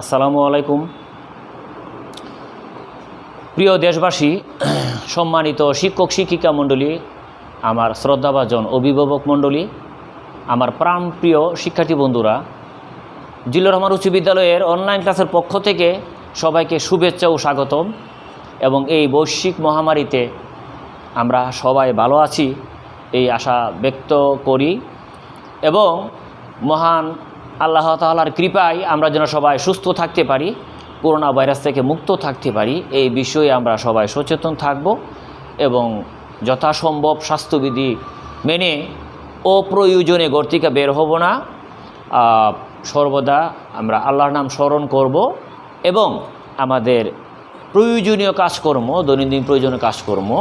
আসসালামু আলাইকুম। প্রিয় দেশবাসী, সম্মানিত শিক্ষক শিক্ষিকা মণ্ডলী, আমার শ্রদ্ধাভাজন অভিভাবক মণ্ডলী, আমার প্রাণপ্রিয় শিক্ষার্থী বন্ধুরা, জিল্লুর রহমান উচ্চ বিদ্যালয়ের অনলাইন ক্লাসের পক্ষ থেকে সবাইকে শুভেচ্ছা ও স্বাগতম। এবং এই বৈশ্বিক মহামারীতে আমরা সবাই ভালো আছি এই আশা ব্যক্ত করি এবং মহান আল্লাহ তাআলার কৃপায় আমরা যেন সবাই সুস্থ থাকতে পারি, করোনা ভাইরাস থেকে মুক্ত থাকতে পারি, এই বিষয়ে আমরা সবাই সচেতন থাকব এবং যথাসম্ভব স্বাস্থ্যবিধি মেনে অপ্রয়োজনে ঘর থেকে বের হব না। সর্বদা আমরা আল্লাহর নাম স্মরণ করব এবং আমাদের প্রয়োজনীয় কাজকর্ম, দৈনন্দিন প্রয়োজনীয় কাজকর্ম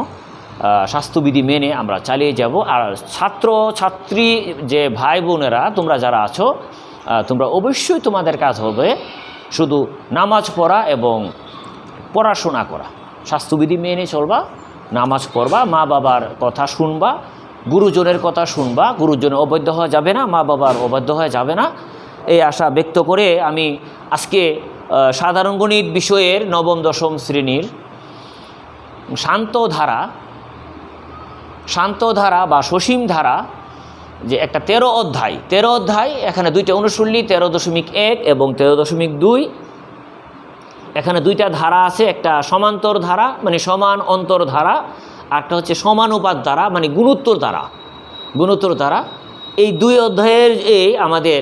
স্বাস্থ্যবিধি মেনে আমরা চালিয়ে যাব। আর ছাত্র ছাত্রী যে ভাই বোনেরা তোমরা যারা আছো, তোমরা অবশ্যই তোমাদের কাজ হবে শুধু নামাজ পড়া এবং পড়াশোনা করা। স্বাস্থ্যবিধি মেনে চলবা, নামাজ পড়বা, মা বাবার কথা শুনবা, গুরুজনের কথা শুনবা। গুরুজনের অবাধ্য হওয়া যাবে না, মা বাবার অবাধ্য হওয়া যাবে না, এই আশা ব্যক্ত করে আমি আজকে সাধারণ গণিত বিষয়ের নবম দশম শ্রেণীর শান্ত ধারা বা সসীম ধারা যে একটা 13 অধ্যায়, এখানে দুইটা অনুশীলনী 13.1 এবং 13.2। এখানে দুইটা ধারা আছে, একটা সমান্তর ধারা মানে সমান অন্তর ধারা, আরটা হচ্ছে সমানুপাত ধারা মানে গুণোত্তর ধারা। এই দুই অধ্যায়ের আমাদের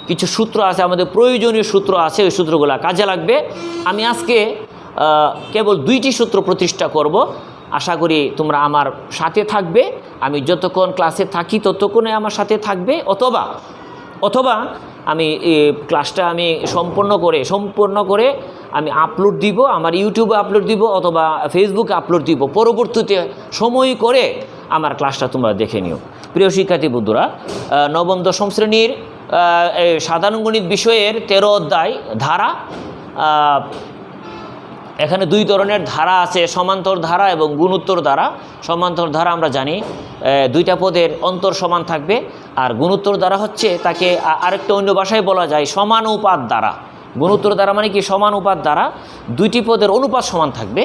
কিছু সূত্র আছে, আমাদের প্রয়োজনীয় সূত্র আছে, ওই সূত্রগুলো কাজে লাগবে। আমি আজকে কেবল 2টি সূত্র প্রতিষ্ঠা করব। আশা করি তোমরা আমার সাথে থাকবে, আমি যতক্ষণ ক্লাসে থাকি ততক্ষণে আমার সাথে থাকবে, অথবা আমি ক্লাসটা আমি সম্পূর্ণ করে আমি আপলোড দিব, আমার ইউটিউবে আপলোড দিব অথবা ফেসবুকে আপলোড দিব। পরবর্তীতে সময় করে আমার ক্লাসটা তোমরা দেখে নিও। প্রিয় শিক্ষার্থী বন্ধুরা, নবম দশম শ্রেণীর সাধারণ গণিত বিষয়ের 13 অধ্যায় ধারা। এখানে দুই ধরনের ধারা আছে, সমান্তর ধারা এবং গুণোত্তর ধারা। সমান্তর ধারা আমরা জানি দুইটা পদের অন্তর সমান থাকবে, আর গুণোত্তর ধারা হচ্ছে তাকে আরেকটা অন্য ভাষায় বলা যায় সমানুপাত ধারা। গুণোত্তর ধারা মানে কি? সমানুপাত ধারা, দুইটি পদের অনুপাত সমান থাকবে।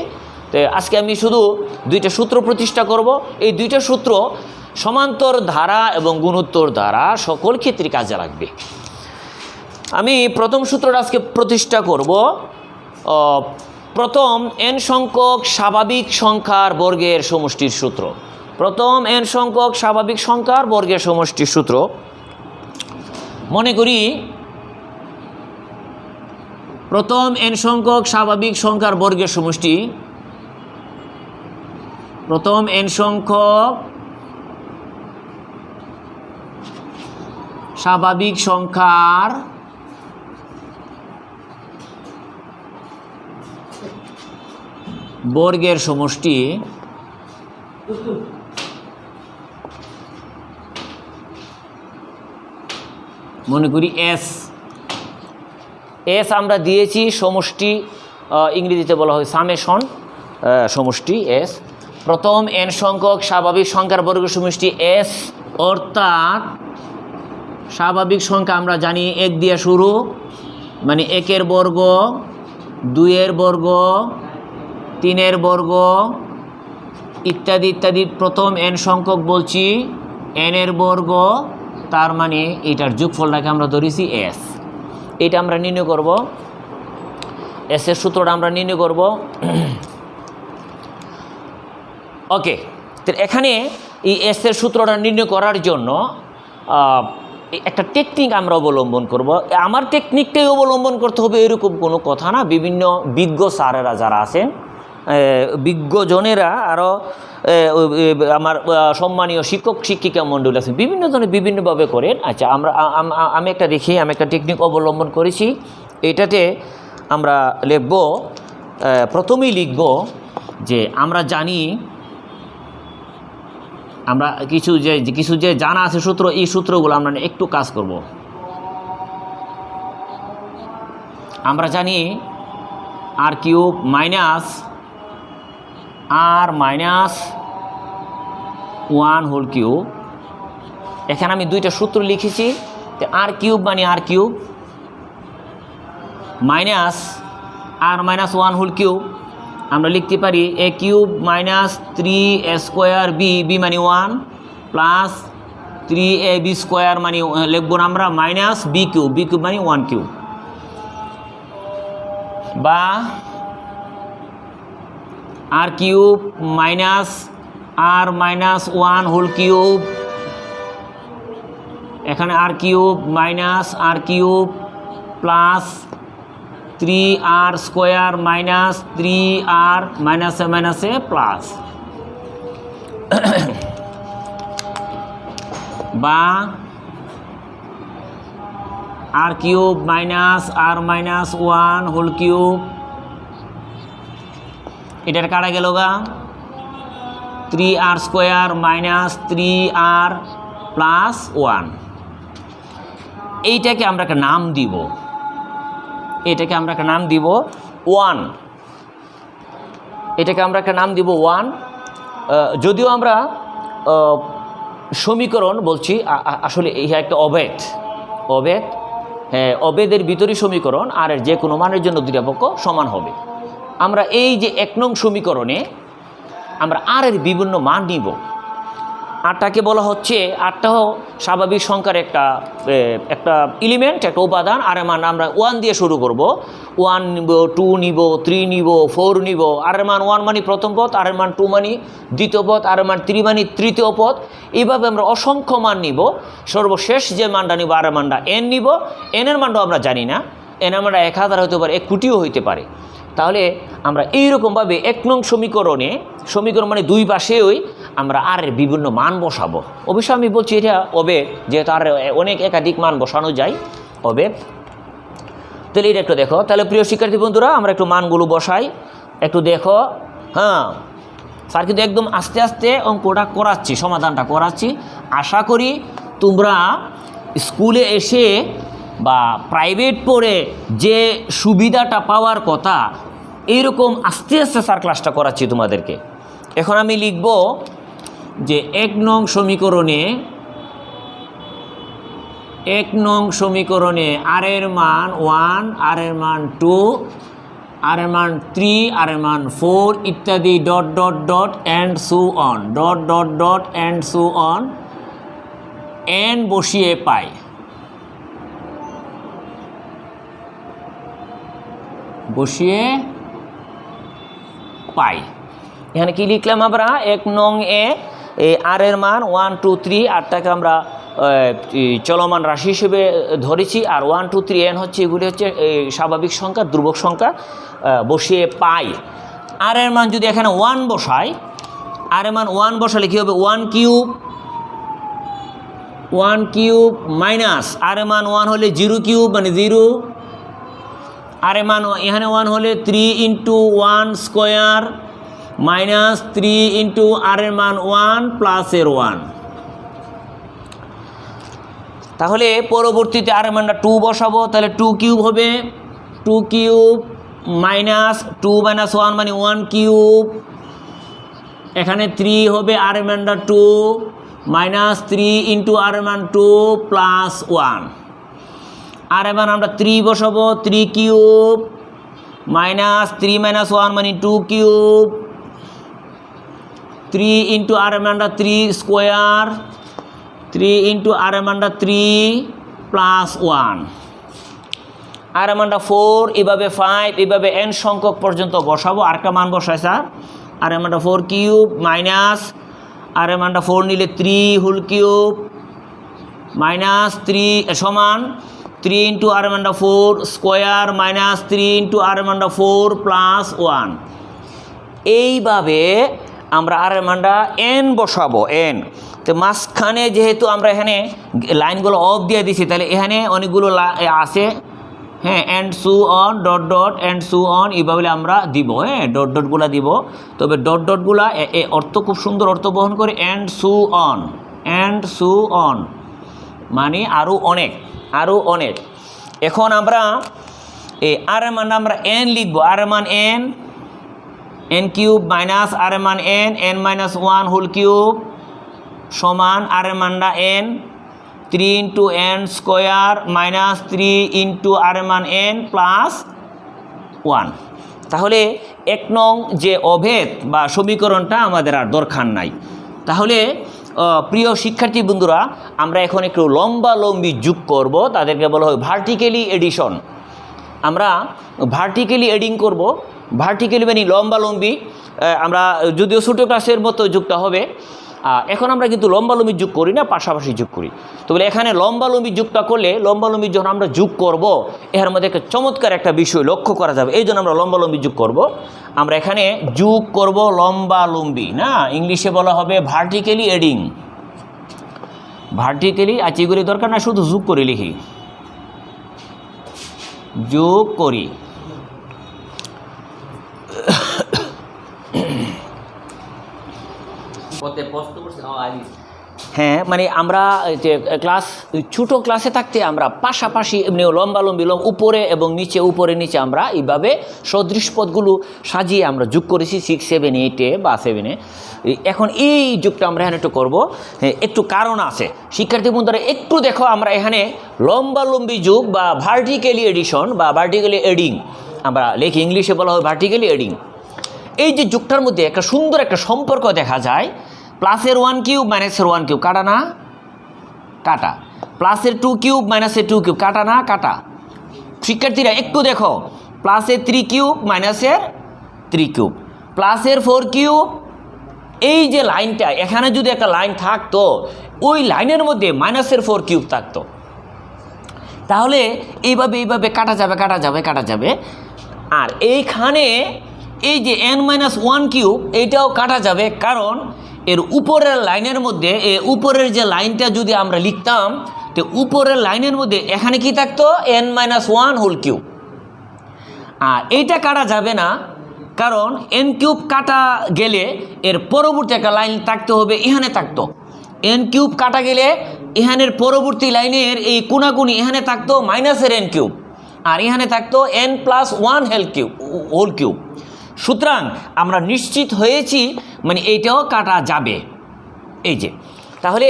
তো আজকে আমি শুধু 2টা সূত্র প্রতিষ্ঠা করব। এই 2টা সূত্র সমান্তর ধারা এবং গুণোত্তর ধারা সকল ক্ষেত্রে কাজে লাগবে। আমি প্রথম সূত্রটা আজকে প্রতিষ্ঠা করব। প্রথম n সংখ্যক স্বাভাবিক সংখ্যার বর্গের সমষ্টির সূত্র। প্রথম n সংখ্যক স্বাভাবিক সংখ্যার বর্গের সমষ্টির সূত্র। মনে করি প্রথম n সংখ্যক স্বাভাবিক সংখ্যার বর্গের সমষ্টি, প্রথম n সংখ্যক স্বাভাবিক সংখ্যার বর্গের সমষ্টি মনে করি এস আমরা দিয়েছি সমষ্টি, ইংরেজিতে বলা হয় সামেশন, সমষ্টি এস। প্রথম n সংখ্যক স্বাভাবিক সংখ্যার বর্গের সমষ্টি এস, অর্থাৎ স্বাভাবিক সংখ্যা আমরা জানি 1 দিয়ে শুরু, মানে 1-এর বর্গ, 2-এর বর্গ, 3-এর বর্গ ইত্যাদি ইত্যাদি। প্রথম n সংখ্যক বলছি n-এর বর্গ, তার মানে এটার যোগফলটাকে আমরা ধরেছি এস। এটা আমরা নির্ণয় করব, এসের সূত্রটা আমরা নির্ণয় করব। ওকে, তো এখানে এই এসের সূত্রটা নির্ণয় করার জন্য একটা টেকনিক আমরা অবলম্বন করব। আমার টেকনিকটাই অবলম্বন করতে হবে এরকম কোনো কথা না। বিভিন্ন বিজ্ঞ স্যারেরা যারা আছেন, বিজ্ঞজনেরা, আরও আমার সম্মানীয় শিক্ষক শিক্ষিকা মণ্ডলী আছেন, বিভিন্ন জনে বিভিন্নভাবে করেন। আচ্ছা, আমি একটা টেকনিক অবলম্বন করেছি। এটাতে আমরা লিখব, প্রথমেই লিখব যে আমরা জানি, আমরা কিছু যে জানা আছে সূত্র, এই সূত্রগুলো আমরা একটু কাজ করব। আমরা জানি r cube minus r-1 whole cube. এখানে আমি 2টা সূত্র লিখেছি। r কিউব মানে r cube, minus r minus 1 whole cube, আমরা লিখতে পারি a cube minus 3a square b মানে 1 প্লাস 3ab স্কোয়ার মানে লিখব আমরা মাইনাস বি কিউব মানে 1 কিউব, বা r cube minus r minus 1 whole cube, এখানে r cube minus r cube plus 3r square minus 3r মাইনাসে মাইনাসে প্লাস, বা r cube minus r minus 1 whole cube, এটার কাটা গেল গা 3r square minus 3r plus 1। এইটাকে আমরা একটা নাম দিব, এটাকে আমরা একটা নাম দিব 1, এটাকে আমরা একটা নাম দিব 1। যদিও আমরা সমীকরণ বলছি, আসলে এই একটা অভেদ, হ্যাঁ অভেদের ভিতরই সমীকরণ, আর এর যে কোনো মানের জন্য দুইটা পক্ষ সমান হবে। আমরা এই যে 1 নং সমীকরণে আমরা আর এর বিভিন্ন মান নিব। আটটাকে বলা হচ্ছে, আটটাও স্বাভাবিক সংখ্যার একটা এলিমেন্ট, একটা উপাদান। আর মান আমরা 1 দিয়ে শুরু করব, 1 নিব, 2 নিব, 3 নিব, 4 নিব। আর মান 1 মানে প্রথম পদ, আর মান 2 মানে দ্বিতীয় পদ, আর মান 3 মানে তৃতীয় পদ। এইভাবে আমরা অসংখ্য মান নিব। সর্বশেষ যে মানটা নিব আর মানটা n নিব। এর মানটাও আমরা জানি না, এর মানটা 1000 হতে পারে, 1 কোটিও হইতে পারে। তাহলে আমরা এইরকমভাবে 1 নং সমীকরণ মানে দুই পাশেই আমরা আর এর বিভিন্ন মান বসাবো। অবশ্য আমি বলছি এটা অভেদ, যেহেতু আর অনেক একাধিক মান বসানো যায়, অভেদ। তাহলে এটা একটু দেখো। তাহলে প্রিয় শিক্ষার্থী বন্ধুরা, আমরা একটু মানগুলো বসাই, একটু দেখো। হ্যাঁ, স্যার কিন্তু একদম আস্তে আস্তে অঙ্কটা করাচ্ছি, সমাধানটা করাচ্ছি। আশা করি তোমরা স্কুলে এসে বা প্রাইভেট পড়ে যে সুবিধাটা পাওয়ার কথা, এইরকম আস্তে আস্তে স্যার ক্লাসটা করাচ্ছি তোমাদেরকে। এখন আমি লিখব যে 1 নং সমীকরণে আর এর মান 1, আর এর মান 2, আর এর মান 3, আর এর মান 4 ইত্যাদি dot dot dot and so on, dot dot dot and so on, n বসিয়ে পাই। এখানে কি লিখলাম আমরা? 1 নং এ আর এর মান 1, 2, 3, আরটাকে আমরা চলমান রাশি হিসেবে ধরেছি, আর 1, 2, 3 n হচ্ছে, এগুলি হচ্ছে স্বাভাবিক সংখ্যা, ধ্রুবক সংখ্যা, বসিয়ে পাই। আর এর মান যদি এখানে 1 বসাই, আর এর মান 1 বসালে কী হবে? 1 কিউব মাইনাস আর এর মান 1 হলে 0 কিউব মানে 0, আর এর মান এখানে 1 হলে 3 × 1 স্কোয়ার মাইনাস 3 × আর এর মান 1 প্লাস এর 1। তাহলে পরবর্তীতে আর এর মানটা 2 বসাবো, তাহলে 2 কিউব হবে, 2 কিউব মাইনাস 2 - 1 মানে 1 কিউব, এখানে 3 হবে, আর এর মানটা 2 মাইনাস 3 × আর এর মান 2 প্লাস 1। আর এবার আমরা 3 বসাবো, 3 কিউব মাইনাস 3 - 1 মানে 2 কিউব, 3 × আর এর মানটা 3 স্কোয়ার, 3 × আর এর মানটা 3 প্লাস 1, আর এর মানটা 4, এভাবে 5, এভাবে n সংখ্যক পর্যন্ত বসাবো। আরেকটা মান বসাই স্যার, আর এর মানটা 4 কিউব মাইনাস আর এর মানটা 4 নিলে 3 হোল কিউব মাইনাস 3 সমান 3 × আর এর মানটা 4 স্কোয়ার মাইনাস 3 × আর এর মানটা 4 প্লাস 1। এইভাবে আমরা আর এর মানটা n বসাবো, n। তো মাঝখানে যেহেতু আমরা এখানে লাইনগুলো অফ দিয়ে দিছি, তাহলে এখানে অনেকগুলো আছে, হ্যাঁ, and so on, dot dot and so on, এইভাবে আমরা দিব, হ্যাঁ, ডট ডটগুলো দিব। তবে ডট ডটগুলা অর্থ খুব সুন্দর অর্থ বহন করে, অ্যান্ড সো অন মানে আরও অনেক। এখন আমরা এই আর এর মান আমরা n লিখব, আর এর মান n কিউব মাইনাস আর এর মান n - 1 হোল কিউব সমান আর এর মানটা n, 3 into n square minus 3 into r এর মান এন প্লাস 1। তাহলে 1 নং যে অভেদ বা সমীকরণটা আমাদের আর দরকার নাই। তাহলে প্রিয় শিক্ষার্থী বন্ধুরা, আমরা এখন একটু লম্বালম্বি যোগ করব, তাদেরকে বলা হয় ভার্টিক্যালি এডিশন। আমরা ভার্টিক্যালি এডিং করব। ভার্টিক্যালি মানে লম্বালম্বি, আমরা যদিও ছোটো ক্লাসের মতো যুগটা হবে। এখন আমরা কিন্তু লম্বালম্বি যোগ করি না, পাশাপাশি যোগ করি। তো বলে এখানে লম্বালম্বি যোগটা করলে, লম্বালম্বি যখন আমরা যোগ করব, এর মধ্যে একটা চমৎকার একটা বিষয় লক্ষ্য করা যাবে। এই জন্য আমরা লম্বালম্বি যোগ করব। আমরা এখানে যোগ করব লম্বালম্বি, না ইংলিশে বলা হবে ভার্টিক্যালি এডিং। ভার্টিক্যালি, আচ্ছা এগুলি দরকার না, শুধু যোগ করে লিখি, যোগ করি। হ্যাঁ, মানে আমরা যে ক্লাস ছোটো ক্লাসে থাকতে আমরা পাশাপাশি এমনি লম্বালম্বি উপরে এবং নিচে, উপরে নিচে আমরা এইভাবে সদৃশ পদগুলো সাজিয়ে আমরা যোগ করেছি 6, 7, 8 বা 7-এ। এখন এই যোগটা আমরা এখানে একটু করবো। একটু কারণ আছে শিক্ষার্থী বন্ধুরা, একটু দেখো আমরা এখানে লম্বালম্বি যোগ বা ভার্টিক্যালি এডিশন বা ভার্টিক্যালি এডিং আমরা লিখি, ইংলিশে বলা হয় ভার্টিক্যালি এডিং। এই যে যোগটার মধ্যে একটা সুন্দর একটা সম্পর্ক দেখা যায়। প্লাসের 1 কিউব মাইনাসের 1 কিউব, কাটা না কাটা। প্লাসের 2 কিউব মাইনাসের 2 কিউব, কাটা না কাটা। শিক্ষার্থীরা একটু দেখো, প্লাসের 3 কিউব মাইনাসের 3 কিউব, প্লাসের 4 কিউব। এই যে লাইনটা, এখানে যদি একটা লাইন থাকতো, ওই লাইনের মধ্যে মাইনাসের 4 কিউব থাকতো, তাহলে এইভাবে এইভাবে কাটা যাবে, কাটা যাবে, কাটা যাবে। আর এইখানে এই যে n-1 কিউব, এইটাও কাটা যাবে, কারণ এর উপরের লাইনের মধ্যে, উপরের যে লাইনটা যদি আমরা লিখতাম, তো উপরের লাইনের মধ্যে এখানে কি থাকতো, n-1 হোল কিউব। আর এইটা কাটা যাবে না, কারণ n কিউব কাটা গেলে এর পরবর্তী একটা লাইন থাকতে হবে, এখানে থাকতো। n কিউব কাটা গেলে এখানের পরবর্তী লাইনের এই কোনাকুনি এখানে থাকতো মাইনাসের n কিউব, আর এখানে থাকতো n+1 হোল কিউব। সুতরাং আমরা নিশ্চিত হয়েছি, মানে এইটাও কাটা যাবে। এই যে তাহলে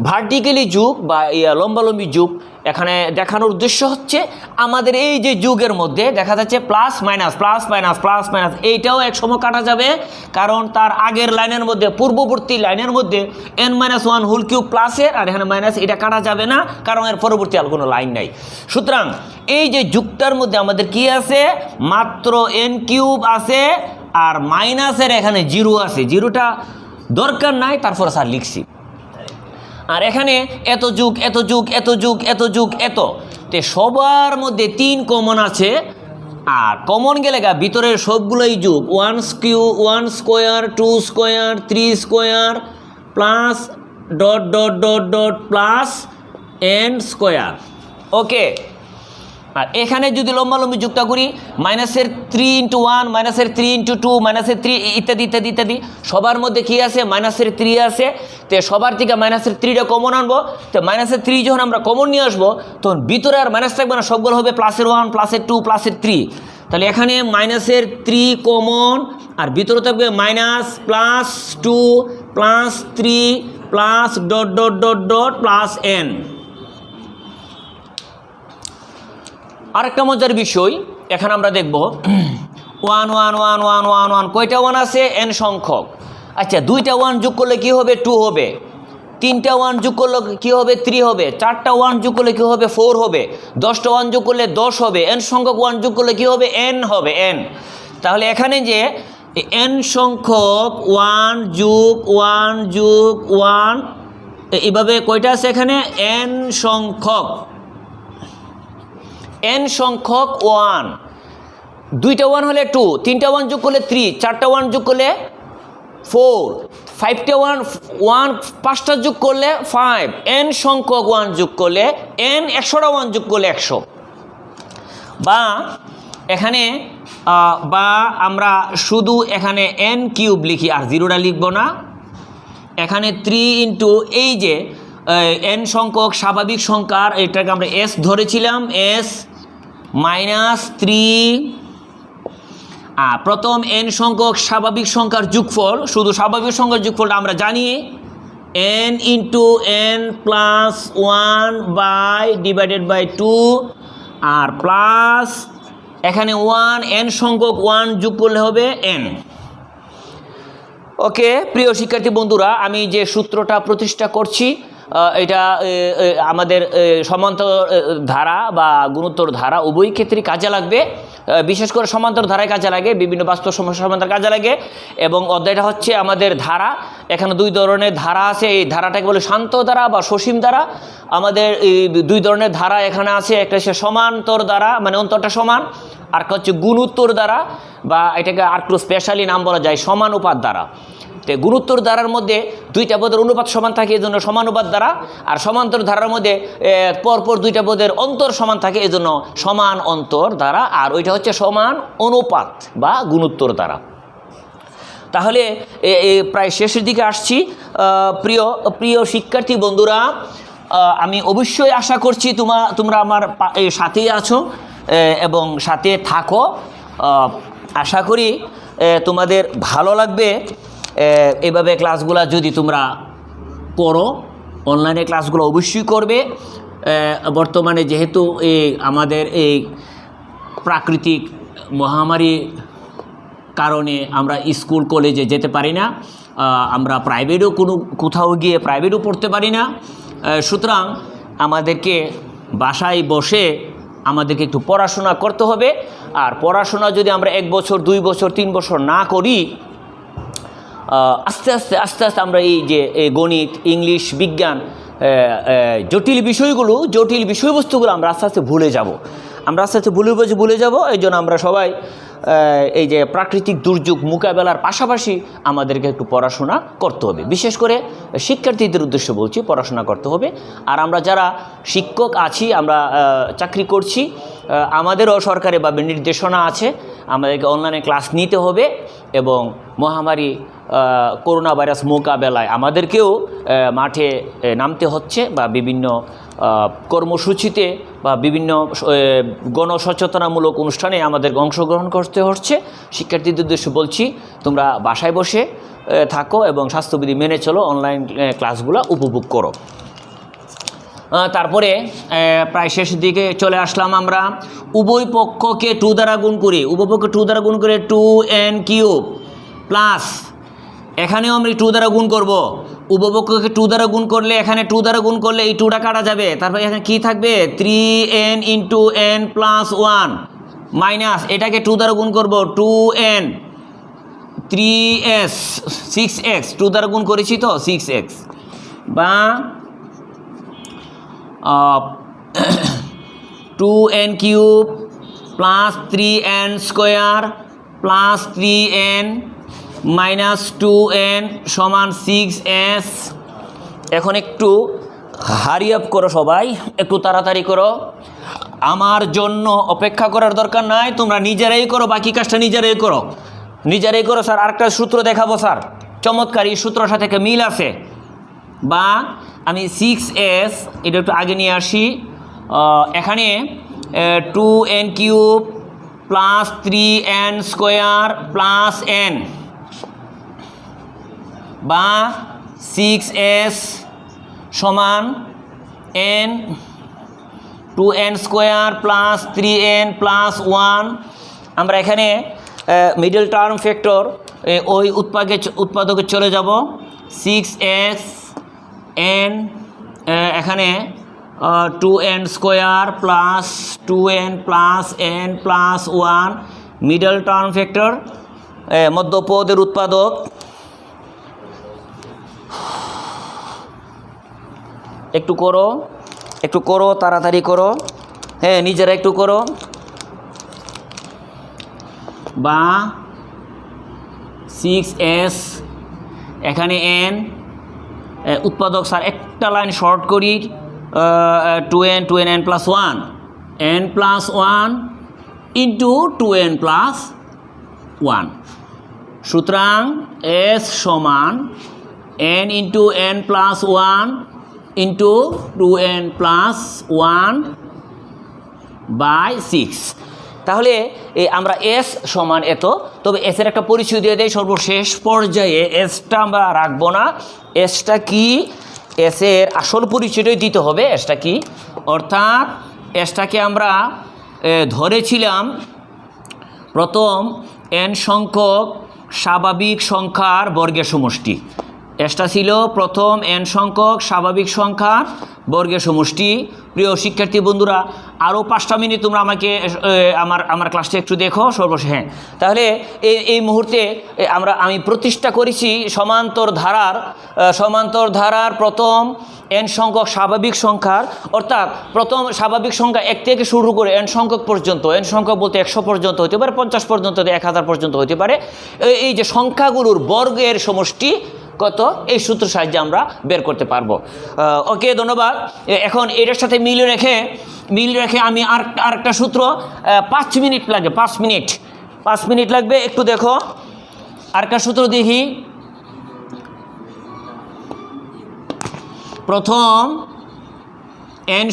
ভার্টিক্যালি যুগ বা লম্বালম্বি যুগ এখানে দেখানোর উদ্দেশ্য হচ্ছে, আমাদের এই যে যুগের মধ্যে দেখা যাচ্ছে plus minus, plus minus, plus minus, এইটাও এক সময় কাটা যাবে, কারণ তার আগের লাইনের মধ্যে, পূর্ববর্তী লাইনের মধ্যে n-1 হোল কিউব প্লাসের, আর এখানে মাইনাস, এটা কাটা যাবে না, কারণ এর পরবর্তী আর কোনো লাইন নাই। সুতরাং এই যে যুগটার মধ্যে আমাদের কি আছে, মাত্র n কিউব আছে, আর মাইনাসের এখানে 0 আছে, 0টা দরকার নাই, তারপর স্যার লিখছি। আর এখানে এত যুগ, এত যুগ, এত যুগ, এত যুগ, এত, তে সবার মধ্যে 3 কমন আছে। আর কমন গেলে ভিতরের সবগুলোই যুগ, 1 square, 2 square, 3 square plus dot dot dot dot plus n square. Okay, আর এখানে যদি লম্বালম্বি যুগটা করি, মাইনাসের 3 ইন্টু 1, মাইনাসের 3 ইন্টু 2, মাইনাসের 3 ইত্যাদি ইত্যাদি ইত্যাদি, সবার মধ্যে কি আছে, মাইনাসের 3 আছে। তো সবার থেকে মাইনাসের 3টা কমন আনবো। তো মাইনাসের 3 যখন আমরা কমন নিয়ে আসবো, তখন ভিতরে আর মাইনাস থাকবে না, সবগুলো হবে প্লাসের 1, প্লাসের 2, প্লাসের 3। তাহলে এখানে মাইনাসের 3 কমন, আর ভিতরে থাকবে minus plus 2 plus 3 plus dot dot dot dot plus n। আরেকটা মজার বিষয় এখানে আমরা দেখব, 1 1 1 1 1 1, কয়টা 1 আছে, n সংখ্যক। আচ্ছা, 2টা 1 যোগ করলে কি হবে, 2 হবে। 3টা 1 যোগ করলে কি হবে, 3 হবে। 4টা 1 যোগ করলে কি হবে, 4 হবে। 10টা 1 যোগ করলে 10 হবে। n সংখ্যক 1 যোগ করলে কি হবে, n হবে, n। তাহলে এখানে যে n সংখ্যক 1 যোগ 1 যোগ 1, এইভাবে কয়টা আছে এখানে, n সংখ্যক, n সংখ্যক 1। 2টা 1 হলে 2, 3টা 1 যোগ করলে 3, 4টা 1 যোগ করলে 4, 5টা 1 5টা যোগ করলে 5, n সংখ্যক 1 যোগ করলে n, 100টা 1 যোগ করলে 100। বা এখানে বা আমরা শুধু এখানে n কিউব লিখি, আর 0টা লিখব না। এখানে 3 ইন্টু এই যে n সংখ্যক স্বাভাবিক সংখ্যার, এটাকে আমরা s ধরেছিলাম, s মাইনাস 3। প্রথম n সংখ্যক স্বাভাবিক সংখ্যার যোগফল, শুধু স্বাভাবিক সংখ্যার যোগফলটা আমরা জানি, n into n plus 1 by divided by 2 আর প্লাস এখানে 1 n সংখ্যক 1 যোগ করলে হবে n। ওকে প্রিয় শিক্ষার্থী বন্ধুরা, আমি যে সূত্রটা প্রতিষ্ঠা করছি এটা আমাদের সমান্তর ধারা বা গুণোত্তর ধারা উভয় ক্ষেত্রেই কাজে লাগবে, বিশেষ করে সমান্তর ধারায় কাজে লাগে, বিভিন্ন বাস্তব সমস্যা সমান্তর কাজে লাগে। এবং অধ্যায়টা হচ্ছে আমাদের ধারা, এখানে দুই ধরনের ধারা আছে, এই ধারাটাকে বলে শান্ত ধারা বা সসীম ধারা। আমাদের এই দুই ধরনের ধারা এখানে আছে, একটা হচ্ছে সমান্তর ধারা মানে অন্তরটা সমান, আর একটা হচ্ছে গুণোত্তর ধারা বা এটাকে আর একটু স্পেশালি নাম বলা যায় সমানুপাত ধারা। তো গুণোত্তর ধারার মধ্যে দুইটা পদের অনুপাত সমান থাকে, এই জন্য সমানুপাত ধারা, আর সমান্তর ধারার মধ্যে পরপর দুইটা পদের অন্তর সমান থাকে, এই জন্য সমান অন্তর ধারা, আর ওইটা হচ্ছে সমান অনুপাত বা গুণোত্তর ধারা। তাহলে প্রায় শেষের দিকে আসছি। প্রিয় শিক্ষার্থী বন্ধুরা, আমি অবশ্যই আশা করছি তোমরা আমার সাথেই আছো এবং সাথে থাকো। আশা করি তোমাদের ভালো লাগবে এভাবে ক্লাসগুলো যদি তোমরা করো। অনলাইনে ক্লাসগুলো অবশ্যই করবে। বর্তমানে যেহেতু আমাদের এই প্রাকৃতিক মহামারী কারণে আমরা স্কুল কলেজে যেতে পারি না, আমরা প্রাইভেটও কোথাও গিয়ে প্রাইভেটও পড়তে পারি না। সুতরাং আমাদেরকে বাসায় বসে আমাদেরকে একটু পড়াশোনা করতে হবে। আর পড়াশোনা যদি আমরা 1 বছর 2 বছর 3 বছর না করি, আস্তে আস্তে আমরা এই যে গণিত, ইংলিশ, বিজ্ঞান, জটিল বিষয়বস্তুগুলো আমরা আস্তে আস্তে ভুলে যাব। এই জন্য আমরা সবাই এই যে প্রাকৃতিক দুর্যোগ মোকাবেলার পাশাপাশি আমাদেরকে একটু পড়াশোনা করতে হবে। বিশেষ করে শিক্ষার্থীদের উদ্দেশ্যে বলছি, পড়াশোনা করতে হবে। আর আমরা যারা শিক্ষক আছি, আমরা চাকরি করছি, আমাদেরও সরকারিভাবে নির্দেশনা আছে, আমাদেরকে অনলাইনে ক্লাস নিতে হবে এবং মহামারী করোনা ভাইরাস মোকাবেলায় আমাদেরকেও মাঠে নামতে হচ্ছে বা বিভিন্ন কর্মসূচিতে বা বিভিন্ন গণসচেতনামূলক অনুষ্ঠানে আমাদের অংশগ্রহণ করতে হচ্ছে। শিক্ষার্থীদের উদ্দেশ্যে বলছি, তোমরা বাসায় বসে থাকো এবং স্বাস্থ্যবিধি মেনে চলো, অনলাইন ক্লাসগুলো উপভোগ করো। তারপরে প্রায় শেষের দিকে চলে আসলাম। আমরা উভয় পক্ষকে 2 দ্বারা গুণ করি, উভয়পক্ষকে 2 দ্বারা গুণ করে 2n কিউব প্লাস, এখানেও আমরা 2 দ্বারা গুণ করব। উভয়পক্ষকে 2 দ্বারা গুণ করলে এখানে 2 দ্বারা গুণ করলে এই 2টা কাটা যাবে, তারপরে এখানে কি থাকবে 3n into n plus 1 minus, এটাকে 2 দ্বারা গুণ করব 2n 3s 6x, 2 দ্বারা গুণ করেছি তো 6x, বা 2n cube plus 3n square plus 3n minus 2n সমান 6s। এখন একটু হারি আপ করো সবাই, একটু তাড়াতাড়ি করো, আমার জন্য অপেক্ষা করার দরকার নাই, তোমরা নিজেরাই করো, বাকি কাজটা নিজেরাই করো। স্যার আরেকটা সূত্র দেখাবো স্যার, চমৎকার, এই সূত্রের সাথে একটা মিল আছে। বা আমি 6s এটা একটু আগে নিয়ে আসি, এখানে 2n cube plus 3n square plus n বা 6s সমান n 2n square plus 3n plus 1। আমরা এখানে মিডল টার্ম ফ্যাক্টর ওই উৎপাদকে চলে যাব, 6s n এখানে 2n square plus 2n plus n plus 1 middle term factor, মধ্যপদের উৎপাদক। একটু করো তাড়াতাড়ি করো, হ্যাঁ নিজেরা একটু করো। বা 6s এখানে n উৎপাদক স্যার একটা লাইন শর্ট করি, 2n plus 1 n plus 1 into 2n plus 1। সুতরাং s সমান n into n plus 1 into 2n plus 1 by 6। তাহলে আমরা এস সমান এত, তবে এসের একটা পরিচয় দিয়ে দেয় সর্বশেষ পর্যায়ে। এসটা আমরা রাখবো না, এসটা কি, এসের আসল পরিচয়টাই দিতে হবে। এসটা কি, অর্থাৎ এসটাকে আমরা ধরেছিলাম প্রথম এন সংখ্যক স্বাভাবিক সংখ্যার বর্গের সমষ্টি। এসটা ছিল প্রথম এন সংখ্যক স্বাভাবিক সংখ্যার বর্গের সমষ্টি। প্রিয় শিক্ষার্থী বন্ধুরা, আরও 5টা মিনিট তোমরা আমাকে আমার ক্লাসটা একটু দেখো সর্বশেষ। হ্যাঁ, তাহলে এই মুহূর্তে আমি প্রতিষ্ঠা করেছি সমান্তর ধারার প্রথম এন সংখ্যক স্বাভাবিক সংখ্যার, অর্থাৎ প্রথম স্বাভাবিক সংখ্যা 1 থেকে শুরু করে এন সংখ্যক পর্যন্ত। এন সংখ্যক বলতে 100 পর্যন্ত হতে পারে, 50 পর্যন্ত, 1000 পর্যন্ত হতে পারে। এই যে সংখ্যাগুলোর বর্গের সমষ্টি কত, এই সূত্র সাহায্যে আমরা বের করতে পারবো। ওকে, ধন্যবাদ। এখন এটার সাথে মিল রেখে আমি আরেকটা সূত্র, 5 মিনিট লাগবে, 5 মিনিট লাগবে, একটু দেখো। আরেকটা সূত্র দেখি। প্রথম এন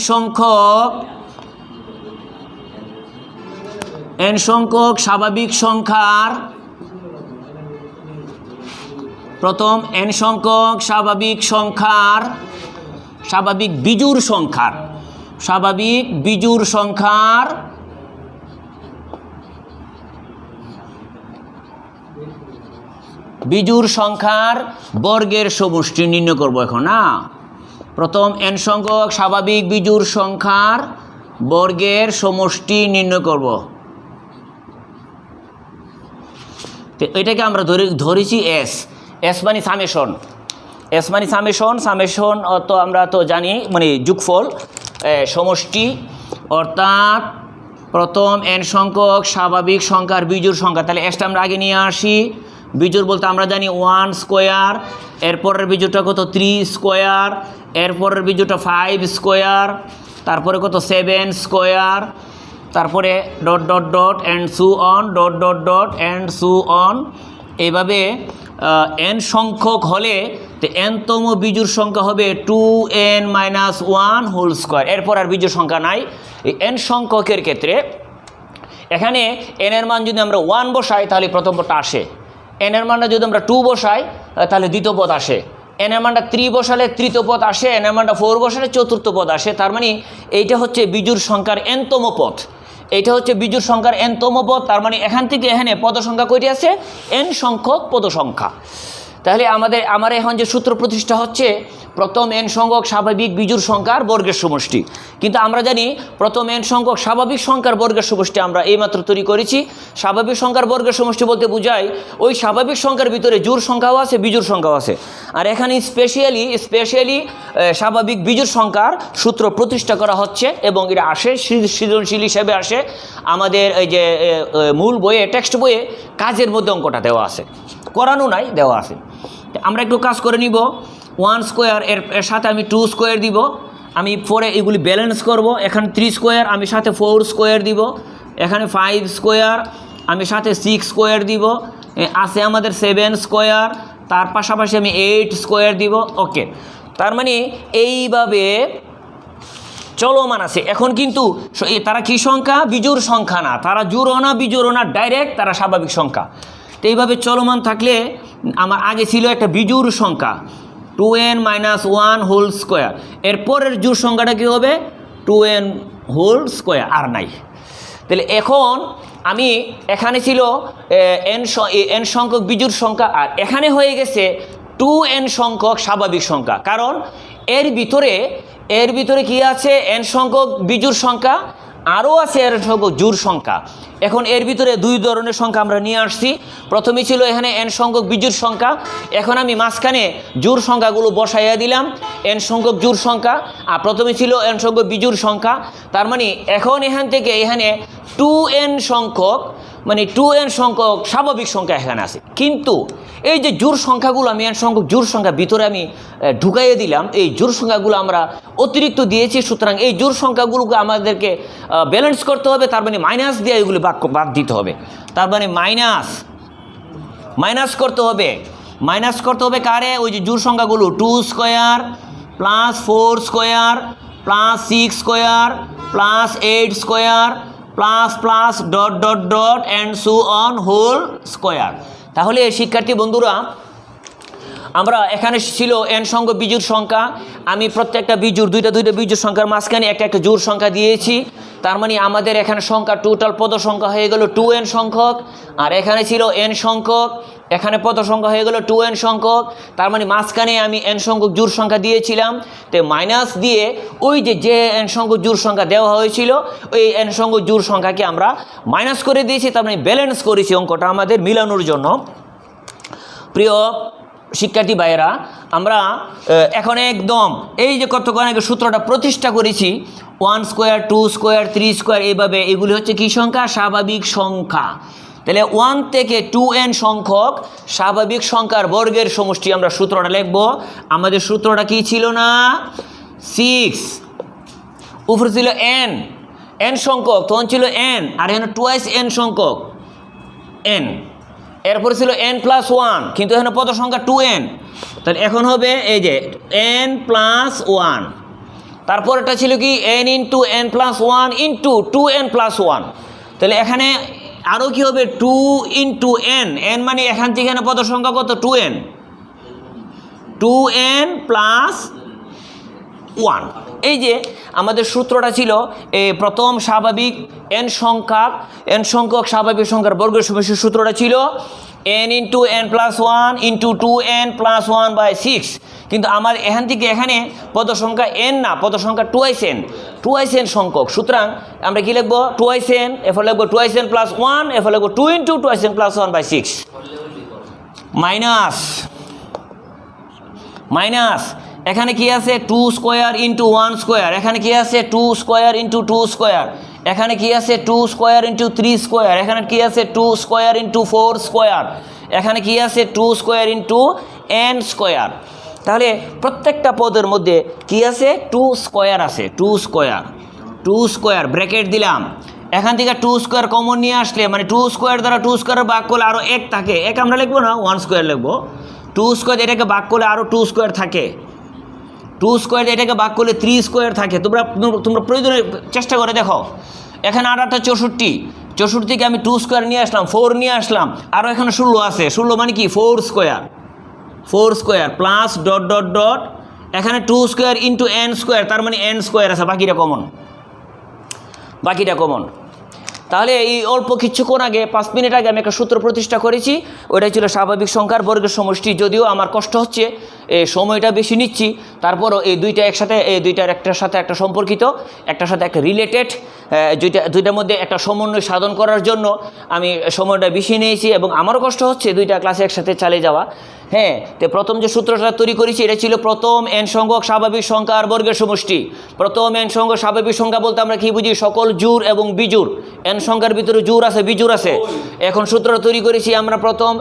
সংখ্যক স্বাভাবিক সংখ্যার, প্রথম এন সংখ্যক স্বাভাবিক বিজোড় সংখ্যার বর্গের সমষ্টি নির্ণয় করব এখন। না, প্রথম এন সংখ্যক স্বাভাবিক বিজোড় সংখ্যার বর্গের সমষ্টি নির্ণয় করব। তো এটাকে আমরা ধরেছি এস মানে সামেশন, তো আমরা তো জানি মানে যোগফল, সমষ্টি, অর্থাৎ প্রথম এন সংখ্যক স্বাভাবিক সংখ্যার বিজোড় সংখ্যা। তাহলে এসটা আমরা আগে নিয়ে আসি। বিজোড় বলতে আমরা জানি 1 স্কোয়ার, এরপরের বিজোড়টা কত 3 স্কোয়ার, এরপরের বিজোড়টা 5 স্কোয়ার, তারপরে কত 7 স্কোয়ার, তারপরে ডট ডট ডট অ্যান্ড সু on, dot dot dot and সু অন। এইভাবে এন সংখ্যক হলে তো এনতম বিজোড় সংখ্যা হবে 2n-1 হোল স্কোয়ার। এরপর আর বিজোড় সংখ্যা নাই এই এন সংখ্যকের ক্ষেত্রে। এখানে এন এর মান যদি আমরা 1 বসাই তাহলে প্রথম পদটা আসে, এন এর মানটা যদি আমরা 2 বসাই তাহলে দ্বিতীয় পদ আসে, এন এর মানটা 3 বসালে তৃতীয় পদ আসে, এন এর মানটা 4 বসালে চতুর্থ পদ আসে। তার মানে এইটা হচ্ছে বিজোড় সংখ্যার এনতম পদ, এইটা হচ্ছে বিজোড় সংখ্যার এনতম পদ। তার মানে এখান থেকে এখানে পদ সংখ্যা কয়টি আছে, এন সংখ্যক পদ সংখ্যা। তাহলে আমার এখন যে সূত্র প্রতিষ্ঠা হচ্ছে প্রথম এন সংখ্যক স্বাভাবিক বিজোড় সংখ্যার বর্গের সমষ্টি। কিন্তু আমরা জানি প্রথম এন সংখ্যক স্বাভাবিক সংখ্যার বর্গের সমষ্টি আমরা এইমাত্র তৈরি করেছি। স্বাভাবিক সংখ্যার বর্গের সমষ্টি বলতে বোঝায় ওই স্বাভাবিক সংখ্যার ভিতরে জোড় সংখ্যাও আছে, বিজোড় সংখ্যাও আছে। আর এখানে স্পেশালি স্বাভাবিক বিজোড় সংখ্যার সূত্র প্রতিষ্ঠা করা হচ্ছে এবং এটা আসে সৃজনশীল হিসেবে আসে আমাদের এই যে মূল বইয়ে, টেক্সট বইয়ে কাজের মধ্যে অঙ্কটা দেওয়া আছে, করানো নাই, দেওয়া আছে। আমরা একটু কাজ করে নিব। 1 স্কোয়ার এর সাথে আমি 2 স্কোয়ার দিব, আমি পরে এগুলি ব্যালেন্স করব। এখানে 3 স্কোয়ার আমি সাথে 4 স্কোয়ার দিব, এখানে 5 স্কোয়ার আমি সাথে 6 স্কোয়ার দিব, আছে আমাদের 7 স্কোয়ার, তার পাশাপাশি আমি 8 স্কোয়ার দিব। ওকে, তার মানে এইভাবে চলমান আছে। এখন কিন্তু তারা কি সংখ্যা, বিজোড় সংখ্যা না, তারা জোড়ও না বিজোড়ও না, ডাইরেক্ট তারা স্বাভাবিক সংখ্যা। তো এইভাবে চলমান থাকলে আমার আগে ছিল একটা বিজোড় সংখ্যা 2n-1 হোল স্কোয়ার, এরপরের জোড় সংখ্যাটা কী হবে 2n হোল স্কোয়ার, আর নাই। তাহলে এখন আমি এখানে ছিল এন সংখ্যক বিজোড় সংখ্যা, আর এখানে হয়ে গেছে 2n সংখ্যক স্বাভাবিক সংখ্যা। কারণ এর ভিতরে কি আছে, এন সংখ্যক বিজোড় সংখ্যা, আরও আছে এর সংখ্যক জোড় সংখ্যা। এখন এর ভিতরে 2 ধরনের সংখ্যা আমরা নিয়ে আসছি। প্রথমে ছিল এখানে এন সংখ্যক বিজোড় সংখ্যা, এখন আমি মাঝখানে জোড় সংখ্যাগুলো বসাইয়া দিলাম এন সংখ্যক জোড় সংখ্যা, আর প্রথমে ছিল এন সংখ্যক বিজোড় সংখ্যা। তার মানে এখন এখান থেকে এখানে 2n সংখ্যক মানে 2n সংখ্যক স্বাভাবিক সংখ্যা এখানে আছে। কিন্তু এই যে জোড় সংখ্যাগুলো আমি এন সংখ্যক জোড় সংখ্যা ভিতরে আমি ঢুকাইয়ে দিলাম, এই জোড় সংখ্যাগুলো আমরা অতিরিক্ত দিয়েছি, সুতরাং এই জোড় সংখ্যাগুলোকে আমাদেরকে ব্যালেন্স করতে হবে। তার মানে মাইনাস দিয়ে এগুলি বাদ দিতে হবে। তার মানে মাইনাস করতে হবে কারে, ওই যে জোড় সংখ্যাগুলো 2 square plus 4 square plus 6 square plus 8 square plus plus dot dot dot and so on whole square. তাহলে শিক্ষার্থী বন্ধুরা, আমরা এখানে ছিল n সংখ্যক বিজোড় সংখ্যা, আমি প্রত্যেকটা বিজোড় দুইটা বিজোড় সংখ্যার মাঝখানে একটা জোড় সংখ্যা দিয়েছি। তার মানে আমাদের এখানে সংখ্যা টোটাল পদ সংখ্যা হয়ে গেল 2n সংখ্যক, আর এখানে ছিল n সংখ্যক, এখানে পদ সংখ্যা হয়ে গেল 2n সংখ্যক। তার মানে মাঝখানে আমি n সংখ্যক জোড় সংখ্যা দিয়েছিলাম, তো মাইনাস দিয়ে ওই যে n সংখ্যক জোড় সংখ্যা দেওয়া হয়েছিল ওই n সংখ্যক জোড় সংখ্যাকে আমরা মাইনাস করে দিয়েছি। তার মানে ব্যালেন্স করেছি অঙ্কটা আমাদের মিলানোর জন্য। প্রিয় শিক্ষার্থী ভাইয়েরা, আমরা এখন একদম এই যে কতক্ষণ আগে সূত্রটা প্রতিষ্ঠা করেছি 1 স্কোয়ার 2 স্কোয়ার 3 স্কোয়ার, এইভাবে এগুলি হচ্ছে কী সংখ্যা? স্বাভাবিক সংখ্যা। তাহলে 1 থেকে 2n সংখ্যক স্বাভাবিক সংখ্যার বর্গের সমষ্টি আমরা সূত্রটা লিখব। আমাদের সূত্রটা কি ছিল না? 6 উপরে ছিল n সংখ্যক, তখন ছিল n, আর এখানে টুয়াইস n সংখ্যক n, এরপরে ছিল n প্লাস 1, কিন্তু এখানে পদ সংখ্যা 2n, তাহলে এখন হবে এই যে n প্লাস 1। তারপর এটা ছিল কি n into n plus 1 into 2n plus 1, তাহলে এখানে আরও কি হবে 2 ইন্টু n মানে এখান থেকে এখানে পদ সংখ্যা কত? 2n plus 1। এই যে আমাদের সূত্রটা ছিল প্রথম স্বাভাবিক n সংখ্যক স্বাভাবিক সংখ্যার বর্গের সমষ্টির সূত্রটা ছিল n into n plus 1 into 2n plus 1 by 6, কিন্তু আমার এখান থেকে এখানে পদ সংখ্যা n না, পদ সংখ্যা টুয়াইস n সংখ্যক। সুতরাং আমরা কি লিখবো? টুয়াইস n, এরপর লিখবো টুয়াইস n প্লাস 1, এরপর লিখবো 2 into twice n plus 1 by 6 minus এখানে কি আছে? 2 স্কোয়ার ইন্টু 1 স্কোয়ার, এখানে কি আছে? 2 স্কোয়ার ইন্টু 2 স্কোয়ার, এখানে কি আছে? 2 স্কোয়ার ইন্টু 3 স্কোয়ার, এখানে কি আছে? 2 স্কোয়ার ইন্টু 4 স্কোয়ার, এখানে কি আছে? 2 স্কোয়ার ইন্টু n স্কোয়ার। তাহলে প্রত্যেকটা পদের মধ্যে কি আছে? 2 স্কোয়ার আছে, 2 স্কোয়ার ব্র্যাকেট দিলাম। এখান থেকে 2 স্কোয়ার কমন নিয়ে আসলে মানে 2 স্কোয়ার দ্বারা 2 স্কোয়ার ভাগ করলে আরও 1 থাকে, এক আমরা লিখবো না, 1 স্কোয়ার লিখবো। 2 স্কোয়ার এটাকে ভাগ করলে আরও 2 স্কোয়ার থাকে, 2 স্কোয়ার এটাকে ভাগ করলে 3 স্কোয়ার থাকে। তোমরা প্রয়োজনে চেষ্টা করে দেখো। এখানে আর একটা 64 থেকে আমি 2 স্কোয়ার নিয়ে আসলাম, 4 নিয়ে আসলাম, আরও এখানে 16 আছে, 16 মানে কি? 4 square plus dot dot dot, এখানে 2 স্কোয়ার ইন্টু n স্কোয়ার, তার মানে n স্কোয়ার আছে, বাকিটা কমন। তাহলে এই অল্প কিছুক্ষণ আগে 5 মিনিট আগে আমি একটা সূত্র প্রতিষ্ঠা করেছি, ওইটাই ছিল স্বাভাবিক সংখ্যার বর্গের সমষ্টি। যদিও আমার কষ্ট হচ্ছে, এই সময়টা বেশি নিচ্ছি, তারপরও এই দুইটা একসাথে, এই দুইটার একটার সাথে একটা সম্পর্কিত, একটার সাথে একটা রিলেটেড, দুইটার মধ্যে একটা সমন্বয় সাধন করার জন্য আমি সময়টা বেশি নিয়েছি, এবং আমারও কষ্ট হচ্ছে দুইটা ক্লাসে একসাথে চালিয়ে যাওয়া। হ্যাঁ, তো প্রথম যে সূত্রটা তৈরি করেছি এটা ছিল প্রথম n সংখ্যক স্বাভাবিক সংখ্যার বর্গের সমষ্টি। প্রথম n সংখ্যক স্বাভাবিক সংখ্যা বলতে আমরা কি বুঝি? সকল জোড় এবং বিজোড়। n সংখ্যার ভিতরে জোড় আছে, বিজোড় আছে। এখন সূত্র তৈরি করেছি আমরা প্রথম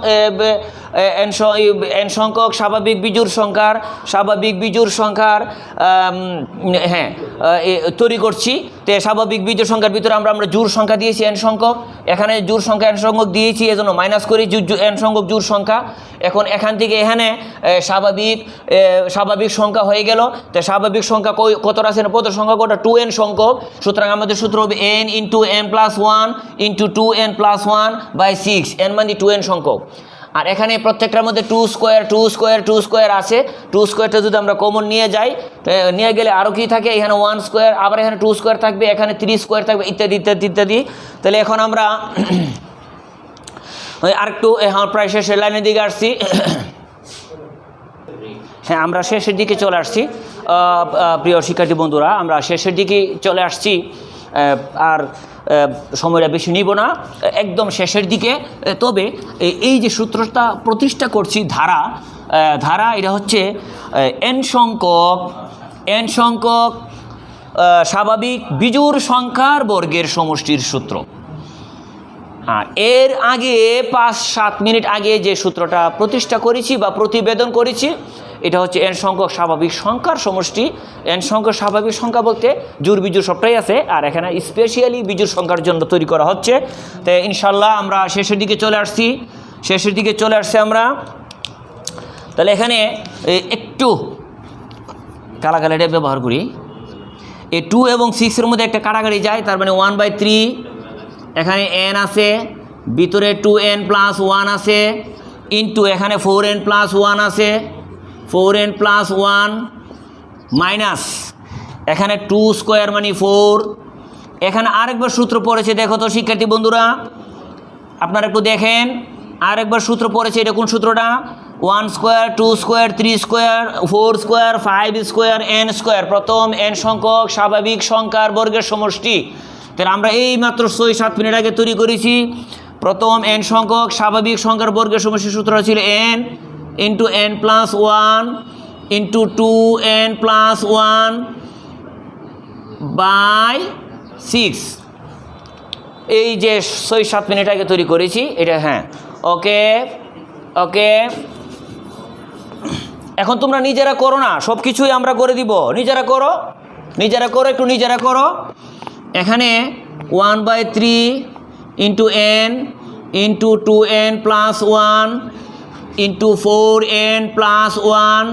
n সংখ্যক স্বাভাবিক বিজোড় সংখ্যার তৈরি করছি। তো স্বাভাবিক বিজোড় সংখ্যার ভিতরে আমরা জোড় সংখ্যা দিয়েছি n সংখ্যক, এখানে জোড় সংখ্যা n সংখ্যক দিয়েছি, এজন্য মাইনাস করি n সংখ্যক জোড় সংখ্যা। এখন এখান থেকে এখানে স্বাভাবিক সংখ্যা হয়ে গেল। তো স্বাভাবিক সংখ্যা কতটা আছে? পদ সংখ্যা কত? 2n সংখ্যক। সুতরাং আমাদের সূত্র হবে n into n plus 1 into 2n plus 1 by 6, n মানে 2n সংখ্যক। আর এখানে প্রত্যেকটার মধ্যে 2 স্কোয়ার আছে। 2 স্কোয়ারটা যদি আমরা কমন নিয়ে যাই, নিয়ে গেলে আরও কি থাকে? এখানে 1 স্কোয়ার, আবার এখানে 2 স্কোয়ার থাকবে, এখানে 3 স্কোয়ার থাকবে, ইত্যাদি। তাহলে এখন আমরা আরেকটু প্রায় শেষের লাইনের দিকে আসছি। হ্যাঁ, আমরা শেষের দিকে চলে আসছি প্রিয় শিক্ষার্থী বন্ধুরা, আমরা শেষের দিকে চলে আসছি, আর সময়টা বেশি নিব না, একদম শেষের দিকে। তবে এই যে সূত্রটা প্রতিষ্ঠা করছি, ধারা এটা হচ্ছে n সংখ্যক স্বাভাবিক বিজোড় সংখ্যার বর্গের সমষ্টির সূত্র। এর আগে 5-7 মিনিট আগে যে সূত্রটা প্রতিষ্ঠা করেছি বা প্রতিবেদন করেছি, এটা হচ্ছে n সংখ্যক স্বাভাবিক সংখ্যার সমষ্টি। n সংখ্যক স্বাভাবিক সংখ্যা বলতে জোড় বিজোড় সবটাই আছে, আর এখানে স্পেশালি বিজোড় সংখ্যার জন্য তৈরি করা হচ্ছে। তো ইনশাল্লাহ আমরা শেষের দিকে চলে আসছি আমরা। তাহলে এখানে একটু কালাকালিটা ব্যবহার করি। এই 2 এবং 6 এর মধ্যে একটা কাটাকাটি যায়, তার মানে 1/3 এখানে n আছে, ভিতরে 2n প্লাস 1 আছে, ইন্টু এখানে 4n প্লাস 1 আছে, 4n প্লাস 1 মাইনাস এখানে 2 স্কোয়ার মানে 4। এখানে আরেকবার সূত্র পড়েছে, দেখো তো শিক্ষার্থী বন্ধুরা, আপনারা একটু দেখেন, আরেকবার সূত্র পড়েছে। এটা কোন সূত্রটা? 1 square, 2 square, 3 square, 4 square, 5 square, n square. প্রথম n সংখ্যক স্বাভাবিক সংখ্যার বর্গের সমষ্টি। তাহলে আমরা এই মাত্র 6-7 মিনিট আগে তৈরি করেছি। প্রথম n সংখ্যক স্বাভাবিক সংখ্যার বর্গের সমষ্টি সূত্র ছিল n into n plus 1 into 2n plus 1 by 6। এই যে 6-7 মিনিট আগে তৈরি করেছি এটা। হ্যাঁ, ওকে ওকে। এখন তোমরা নিজেরা করো না, সব কিছুই আমরা করে দিব। নিজেরা করো, নিজেরা করো, একটু নিজেরা করো। এখানে 1/3 into n into 2n plus 1 into 4n plus 1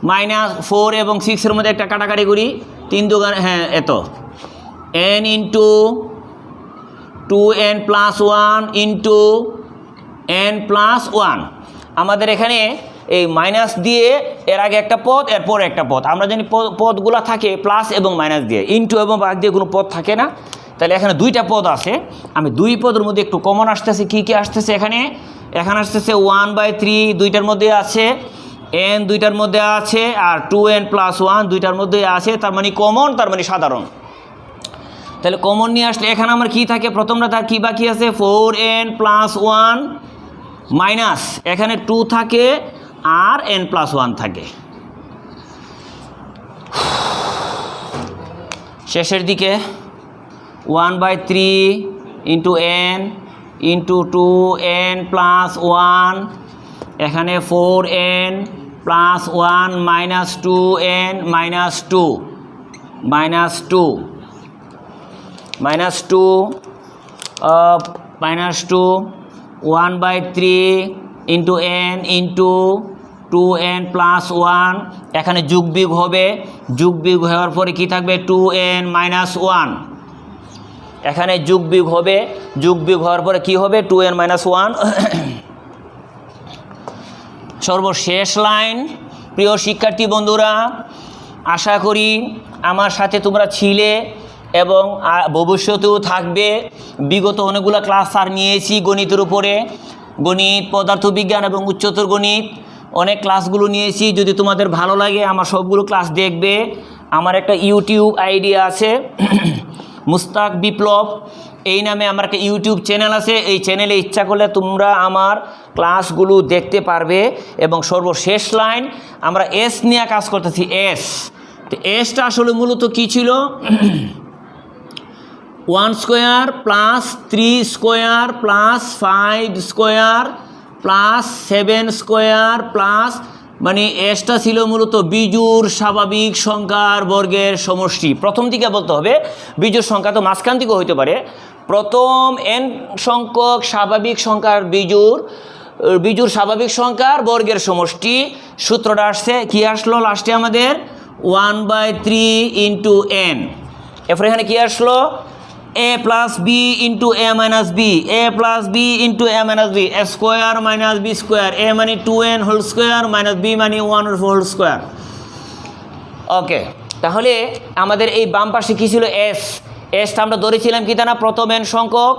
minus 4 এবং 6-এর মধ্যে একটা কাটাকাটি করি, 3 2 হ্যাঁ এত, n into 2n plus 1 into n plus 1। আমাদের এখানে এই মাইনাস দিয়ে এর আগে একটা পদ, এরপর একটা পদ। আমরা জানি পদগুলো থাকে প্লাস এবং মাইনাস দিয়ে, ইন্টু এবং ভাগ দিয়ে কোনো পদ থাকে না। তাহলে এখানে দুইটা পদ আছে, আমি দুই পদের মধ্যে একটু কমন আসতেছে। কি কি আসতেছে এখানে? এখানে আসতেছে 1/3 দুইটার মধ্যে আছে, n দুইটার মধ্যে আছে, আর 2n প্লাস 1 দুইটার মধ্যে আছে। তার মানে কমন, তার মানে সাধারণ। তাহলে কমন নিয়ে আসলে এখানে আমার কি থাকে? প্রথমটা তার কি বাকি আছে? 4n প্লাস 1 মাইনাস এখানে 2 থাকে আর n প্লাস 1 থাকে। শেষের দিকে 1/3 into n into 2n plus 1, এখানে 4n plus 1 minus 2n minus 2 minus 2 minus 2 minus 2 1/3 into n into 2n plus 1। এখানে যোগ বিয়োগ হবে, যোগ বিয়োগ হওয়ার পরে কি থাকবে? 2n minus 1। এখানে যোগ বিয়োগ হবে, যোগ বিয়োগ হওয়ার পরে কি হবে? 2n minus 1। সর্বশেষ লাইন। প্রিয় শিক্ষার্থী বন্ধুরা, আশা করি আমার সাথে তোমরা ছিলে এবং ভবিষ্যতেও থাকবে। বিগত অনেকগুলো ক্লাস আর নিয়েছি গণিতের উপরে, গণিত, পদার্থবিজ্ঞান এবং উচ্চতর গণিত অনেক ক্লাসগুলো নিয়েছি। যদি তোমাদের ভালো লাগে আমার সবগুলো ক্লাস দেখবে। আমার একটা ইউটিউব আইডি আছে মুস্তাক বিপ্লব, এই নামে আমার একটা ইউটিউব চ্যানেল আছে। এই চ্যানেলে ইচ্ছা করলে তোমরা আমার ক্লাসগুলো দেখতে পারবে। এবং সর্বশেষ লাইন, আমরা এস নিয়ে কাজ করতেছি। এস, তো এসটা আসলে মূলত কী ছিল? 1 square plus 3 square plus 5 square plus 7 square plus, মানে এসটা ছিল মূলত বিজোড় স্বাভাবিক সংখ্যার বর্গের সমষ্টি। প্রথম দিকে বলতে হবে, বিজোড় সংখ্যা তো মাঝখান দিকেও হইতে পারে। প্রথম n সংখ্যক স্বাভাবিক সংখ্যার বিজোড় স্বাভাবিক সংখ্যার বর্গের সমষ্টি। সূত্রটা আসছে, কি আসলো লাস্টে আমাদের? 1/3 ইন্টু n। এরপরে এখানে কি আসলো? a plus B into a minus B, a plus B into a minus B, square minus B square, a মানে 2n whole square minus B মানে 1 হোল স্কোয়ার। ওকে, তাহলে আমাদের এই বাম পাশে কী ছিল? এস। এসটা আমরা ধরেছিলাম কি তা না? প্রথম n সংখ্যক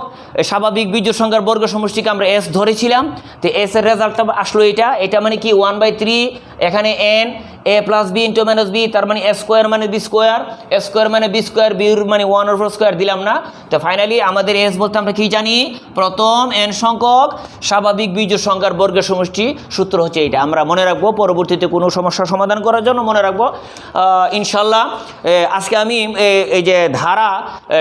স্বাভাবিক বিজোড় সংখ্যার বর্গ সমষ্টিকে আমরা এস ধরেছিলাম। তো এস এর রেজাল্টটা আসলো এটা মানে কি? 1/3 এখানে n, a plus B into minus B, তার মানে স্কোয়ার মানে বি স্কোয়ার, স্কোয়ার মানে বি স্কোয়ার, বির মানে 1 স্কোয়ার দিলাম না। তো ফাইনালি আমাদের এস বলতে আমরা কি জানি? প্রথম n সংখ্যক স্বাভাবিক বিজোড় সংখ্যার বর্গের সমষ্টি। সূত্র হচ্ছে এইটা, আমরা মনে রাখবো পরবর্তীতে কোনো সমস্যার সমাধান করার জন্য মনে রাখবো ইনশাল্লাহ। আজকে আমি এই যে ধারা,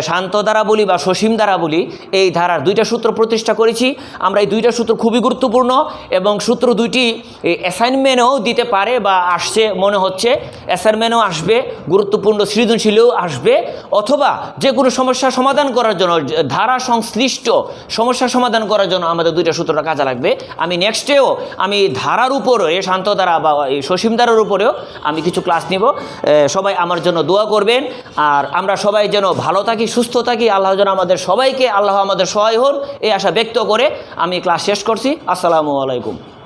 শান্ত ধারা বলি বা সসীম ধারা বলি, এই ধারার দুইটা সূত্র প্রতিষ্ঠা করেছি আমরা। এই দুইটা সূত্র খুবই গুরুত্বপূর্ণ এবং সূত্র দুইটি অ্যাসাইনমেন্টেও দিতে পারে বা আসছে মনে হচ্ছে, অ্যাসাইনমেন্টও আসবে, গুরুত্বপূর্ণ সৃজনশীলও আসবে, অথবা যে কোনো সমস্যার সমাধান করার জন্য, ধারা সংশ্লিষ্ট সমস্যার সমাধান করার জন্য আমাদের দুইটা সূত্রটা কাজে লাগবে। আমি নেক্সটেও আমি ধারার উপরে, শান্ত ধারা বা এই সসীম ধারার উপরেও আমি কিছু ক্লাস নিব। সবাই আমার জন্য দোয়া করবেন, আর আমরা সবাই যেন ভালো থাকি। থাকি, সুস্থ থাকি, আল্লাহ যেন আমাদের সবাইকে, আল্লাহ আমাদের সহায় হন, এই আশা ব্যক্ত করে আমি ক্লাস শেষ করছি। আসসালামু আলাইকুম।